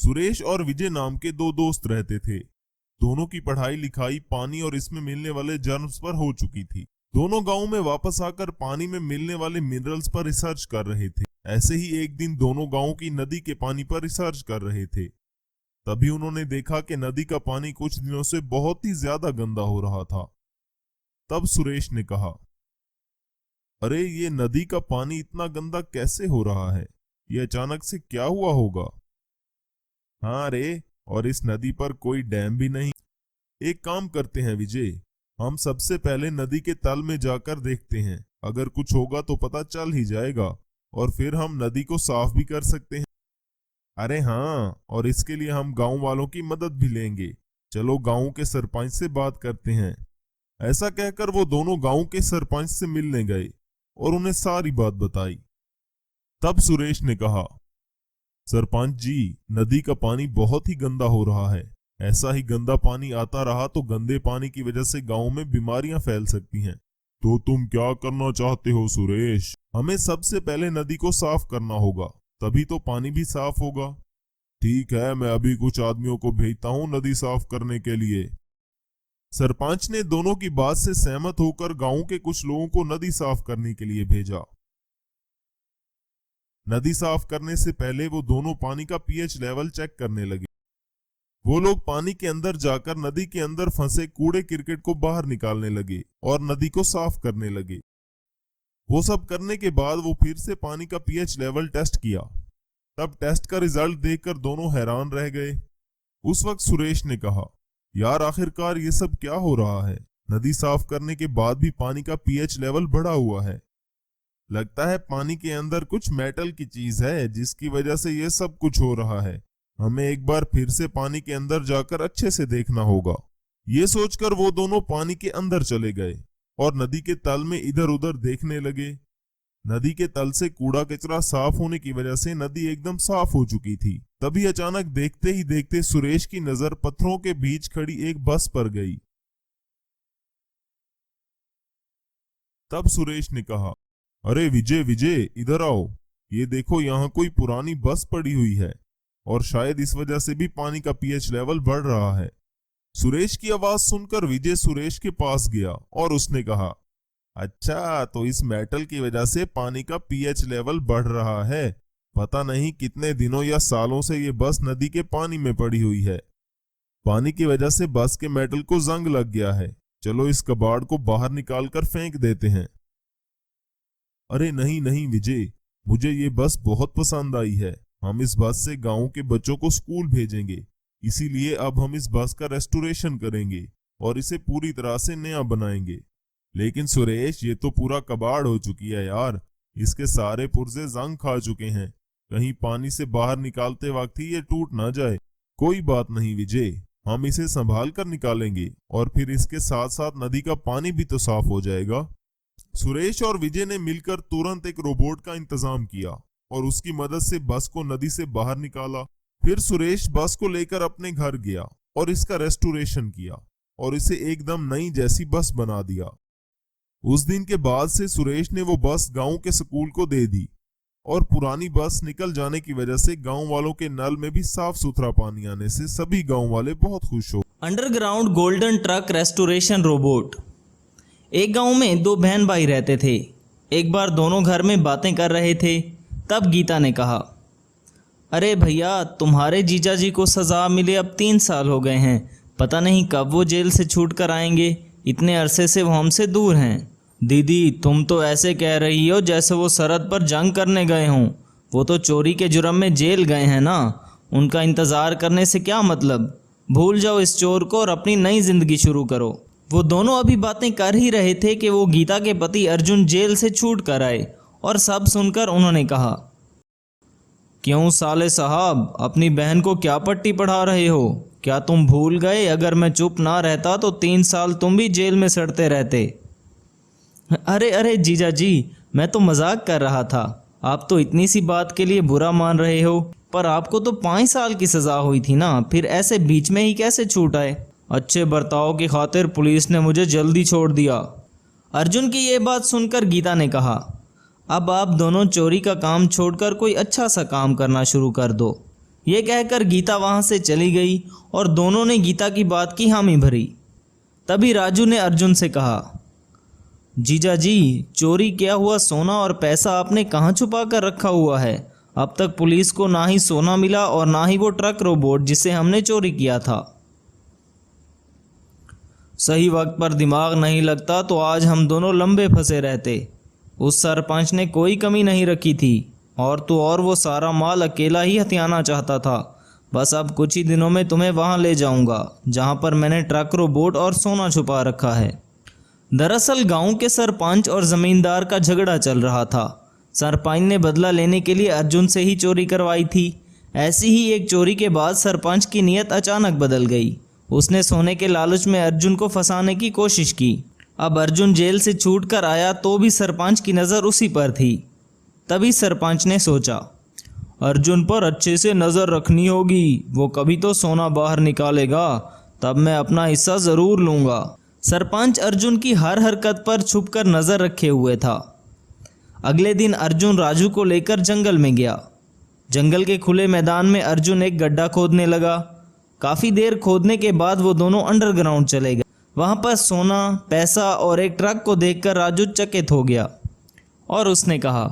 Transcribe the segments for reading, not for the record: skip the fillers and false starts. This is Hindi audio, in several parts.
सुरेश और विजय नाम के दो दोस्त रहते थे। दोनों की पढ़ाई लिखाई पानी और इसमें मिलने वाले जर्म्स पर हो चुकी थी। दोनों गांव में वापस आकर पानी में मिलने वाले मिनरल्स पर रिसर्च कर रहे थे। ऐसे ही एक दिन दोनों गांवों की नदी के पानी पर रिसर्च कर रहे थे। तभी उन्होंने देखा कि नदी का पानी कुछ दिनों से बहुत ही ज्यादा गंदा हो रहा था। तब सुरेश ने कहा, अरे ये नदी का पानी इतना गंदा कैसे हो रहा है? ये अचानक से क्या हुआ होगा? हाँ रे, और इस नदी पर कोई डैम भी नहीं। एक काम करते हैं विजय, हम सबसे पहले नदी के तल में जाकर देखते हैं। अगर कुछ होगा तो पता चल ही जाएगा और फिर हम नदी को साफ भी कर सकते हैं। अरे हाँ, और इसके लिए हम गांव वालों की मदद भी लेंगे। चलो गांव के सरपंच से बात करते हैं। ऐसा कहकर वो दोनों गांव के सरपंच से मिलने गए और उन्हें सारी बात बताई। तब सुरेश ने कहा, सरपंच जी, नदी का पानी बहुत ही गंदा हो रहा है। ऐसा ही गंदा पानी आता रहा तो गंदे पानी की वजह से गांव में बीमारियां फैल सकती हैं। तो तुम क्या करना चाहते हो सुरेश? हमें सबसे पहले नदी को साफ करना होगा, तभी तो पानी भी साफ होगा। ठीक है, मैं अभी कुछ आदमियों को भेजता हूँ नदी साफ करने के लिए। सरपंच ने दोनों की बात से सहमत होकर गांव के कुछ लोगों को नदी साफ करने के लिए भेजा। नदी साफ करने से पहले वो दोनों पानी का पीएच लेवल चेक करने लगे। वो लोग पानी के अंदर जाकर नदी के अंदर फंसे कूड़े क्रिकेट को बाहर निकालने लगे और नदी को साफ करने लगे। वो सब करने के बाद वो फिर से पानी का पीएच लेवल टेस्ट किया। तब टेस्ट का रिजल्ट देखकर दोनों हैरान रह गए। उस वक्त सुरेश ने कहा, यार आखिरकार ये सब क्या हो रहा है? नदी साफ करने के बाद भी पानी का पीएच लेवल बढ़ा हुआ है। लगता है पानी के अंदर कुछ मेटल की चीज है जिसकी वजह से ये सब कुछ हो रहा है। हमें एक बार फिर से पानी के अंदर जाकर अच्छे से देखना होगा। ये सोचकर वो दोनों पानी के अंदर चले गए और नदी के तल में इधर उधर देखने लगे। नदी के तल से कूड़ा कचरा साफ होने की वजह से नदी एकदम साफ हो चुकी थी। तभी अचानक देखते ही देखते सुरेश की नजर पत्थरों के बीच खड़ी एक बस पर गई। तब सुरेश ने कहा, अरे विजय विजय, इधर आओ। ये देखो, यहाँ कोई पुरानी बस पड़ी हुई है और शायद इस वजह से भी पानी का पीएच लेवल बढ़ रहा है। सुरेश की आवाज सुनकर विजय सुरेश के पास गया और उसने कहा, अच्छा, तो इस मेटल की वजह से पानी का पीएच लेवल बढ़ रहा है। पता नहीं कितने दिनों या सालों से ये बस नदी के पानी में पड़ी हुई है। पानी की वजह से बस के मेटल को जंग लग गया है। चलो इस कबाड़ को बाहर निकालकर फेंक देते हैं। अरे नहीं नहीं विजय, मुझे ये बस बहुत पसंद आई है। हम इस बस से गांव के बच्चों को स्कूल भेजेंगे। इसीलिए अब हम इस बस का रेस्टोरेशन करेंगे और इसे पूरी तरह से नया बनाएंगे। लेकिन सुरेश, ये तो पूरा कबाड़ हो चुकी है यार। इसके सारे पुर्जे जंग खा चुके हैं। कहीं पानी से बाहर निकालते वक्त ही ये टूट ना जाए। कोई बात नहीं विजय, हम इसे संभाल कर निकालेंगे और फिर इसके साथ साथ नदी का पानी भी तो साफ हो जाएगा। सुरेश और विजय ने मिलकर तुरंत एक रोबोट का इंतजाम किया और उसकी मदद से बस को नदी से बाहर निकाला। फिर सुरेश बस को लेकर अपने घर गया और इसका रेस्टोरेशन किया और इसे एकदम नई जैसी बस बना दिया। उस दिन के बाद से सुरेश ने वो बस गांव के स्कूल को दे दी और पुरानी बस निकल जाने की वजह से गांव वालों के नल में भी साफ सुथरा पानी आने से सभी गांव वाले बहुत खुश हो। Underground golden truck restoration robot. एक गांव में दो बहन भाई रहते थे। एक बार दोनों घर में बातें कर रहे थे। तब गीता ने कहा, अरे भैया, तुम्हारे जीजा जी को सज़ा मिले अब 3 साल हो गए हैं। पता नहीं कब वो जेल से छूट कर आएंगे। इतने अरसे से वो हमसे दूर हैं। दीदी, तुम तो ऐसे कह रही हो जैसे वो सरहद पर जंग करने गए हों। वो तो चोरी के जुर्म में जेल गए हैं ना। उनका इंतज़ार करने से क्या मतलब। भूल जाओ इस चोर को और अपनी नई ज़िंदगी शुरू करो। वो दोनों अभी बातें कर ही रहे थे कि वो गीता के पति अर्जुन जेल से छूट कर आए और सब सुनकर उन्होंने कहा, क्यों साले साहब, अपनी बहन को क्या पट्टी पढ़ा रहे हो? क्या तुम भूल गए अगर मैं चुप ना रहता तो 3 साल तुम भी जेल में सड़ते रहते। अरे अरे जीजा जी, मैं तो मजाक कर रहा था। आप तो इतनी सी बात के लिए बुरा मान रहे हो, पर आपको तो 5 साल की सज़ा हुई थी ना, फिर ऐसे बीच में ही कैसे छूट आए? अच्छे बर्ताव की खातिर पुलिस ने मुझे जल्दी छोड़ दिया। अर्जुन की ये बात सुनकर गीता ने कहा, अब आप दोनों चोरी का काम छोड़कर कोई अच्छा सा काम करना शुरू कर दो। ये कहकर गीता वहाँ से चली गई और दोनों ने गीता की बात की हामी भरी। तभी राजू ने अर्जुन से कहा, जीजा जी, चोरी किया हुआ सोना और पैसा आपने कहाँ छुपा कर रखा हुआ है? अब तक पुलिस को ना ही सोना मिला और ना ही वो ट्रक रोबोट जिसे हमने चोरी किया था। सही वक्त पर दिमाग नहीं लगता तो आज हम दोनों लंबे फंसे रहते। उस सरपंच ने कोई कमी नहीं रखी थी और तो और वो सारा माल अकेला ही हथियाना चाहता था। बस अब कुछ ही दिनों में तुम्हें वहाँ ले जाऊंगा जहाँ पर मैंने ट्रक रोबोट और सोना छुपा रखा है। दरअसल गांव के सरपंच और ज़मींदार का झगड़ा चल रहा था। सरपंच ने बदला लेने के लिए अर्जुन से ही चोरी करवाई थी। ऐसी ही एक चोरी के बाद सरपंच की नीयत अचानक बदल गई। उसने सोने के लालच में अर्जुन को फंसाने की कोशिश की। अब अर्जुन जेल से छूट कर आया तो भी सरपंच की नज़र उसी पर थी। तभी सरपंच ने सोचा, अर्जुन पर अच्छे से नज़र रखनी होगी, वो कभी तो सोना बाहर निकालेगा, तब मैं अपना हिस्सा ज़रूर लूँगा। सरपंच अर्जुन की हर हरकत पर छुपकर नज़र रखे हुए था। अगले दिन अर्जुन राजू को लेकर जंगल में गया। जंगल के खुले मैदान में अर्जुन एक गड्ढा खोदने लगा। काफ़ी देर खोदने के बाद वो दोनों अंडरग्राउंड चले गए। वहाँ पर सोना, पैसा और एक ट्रक को देखकर राजू चकित हो गया और उसने कहा,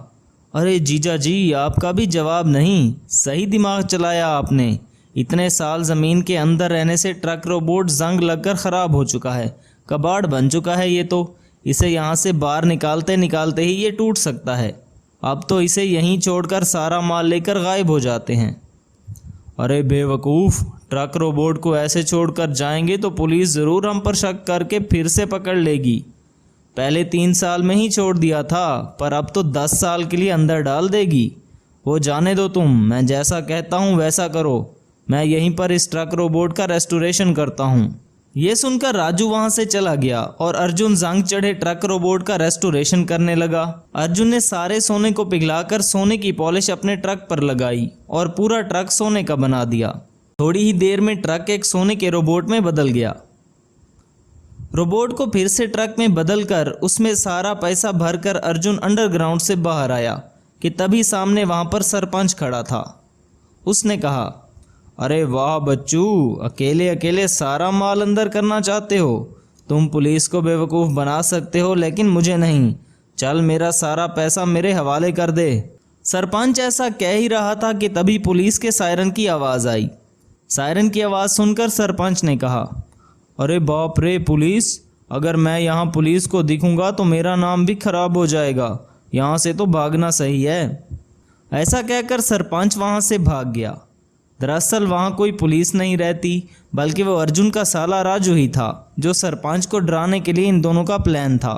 अरे जीजा जी, आपका भी जवाब नहीं, सही दिमाग चलाया आपने। इतने साल ज़मीन के अंदर रहने से ट्रक रोबोट जंग लगकर ख़राब हो चुका है, कबाड़ बन चुका है ये तो। इसे यहाँ से बाहर निकालते निकालते ही ये टूट सकता है। अब तो इसे यहीं छोड़कर सारा माल लेकर गायब हो जाते हैं। अरे बेवकूफ़, ट्रक रोबोट को ऐसे छोड़कर जाएंगे तो पुलिस ज़रूर हम पर शक करके फिर से पकड़ लेगी। पहले 3 साल में ही छोड़ दिया था, पर अब तो 10 साल के लिए अंदर डाल देगी। वो जाने दो तुम, मैं जैसा कहता हूँ वैसा करो। मैं यहीं पर इस ट्रक रोबोट का रेस्टोरेशन करता हूँ। ये सुनकर राजू वहां से चला गया और अर्जुन जंग चढ़े ट्रक रोबोट का रेस्टोरेशन करने लगा। अर्जुन ने सारे सोने को पिघलाकर सोने की पॉलिश अपने ट्रक पर लगाई और पूरा ट्रक सोने का बना दिया। थोड़ी ही देर में ट्रक एक सोने के रोबोट में बदल गया। रोबोट को फिर से ट्रक में बदलकर उसमें सारा पैसा भरकर अर्जुन अंडरग्राउंड से बाहर आया कि तभी सामने वहां पर सरपंच खड़ा था। उसने कहा, अरे वाह बच्चू, अकेले अकेले सारा माल अंदर करना चाहते हो? तुम पुलिस को बेवकूफ़ बना सकते हो लेकिन मुझे नहीं। चल मेरा सारा पैसा मेरे हवाले कर दे। सरपंच ऐसा कह ही रहा था कि तभी पुलिस के सायरन की आवाज़ आई। सायरन की आवाज़ सुनकर सरपंच ने कहा, अरे बाप रे पुलिस, अगर मैं यहाँ पुलिस को दिखूँगा तो मेरा नाम भी खराब हो जाएगा। यहाँ से तो भागना सही है। ऐसा कहकर सरपंच वहाँ से भाग गया। दरअसल वहाँ कोई पुलिस नहीं रहती, बल्कि वो अर्जुन का साला राजू ही था, जो सरपंच को डराने के लिए इन दोनों का प्लान था।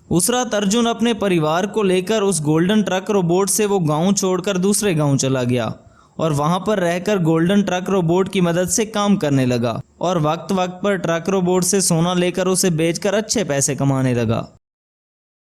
उस रात अर्जुन अपने परिवार को लेकर उस गोल्डन ट्रक रोबोट से वो गांव छोड़कर दूसरे गांव चला गया और वहां पर रहकर गोल्डन ट्रक रोबोट की मदद से काम करने लगा और वक्त वक्त पर ट्रक रोबोट से सोना लेकर उसे बेचकर अच्छे पैसे कमाने लगा।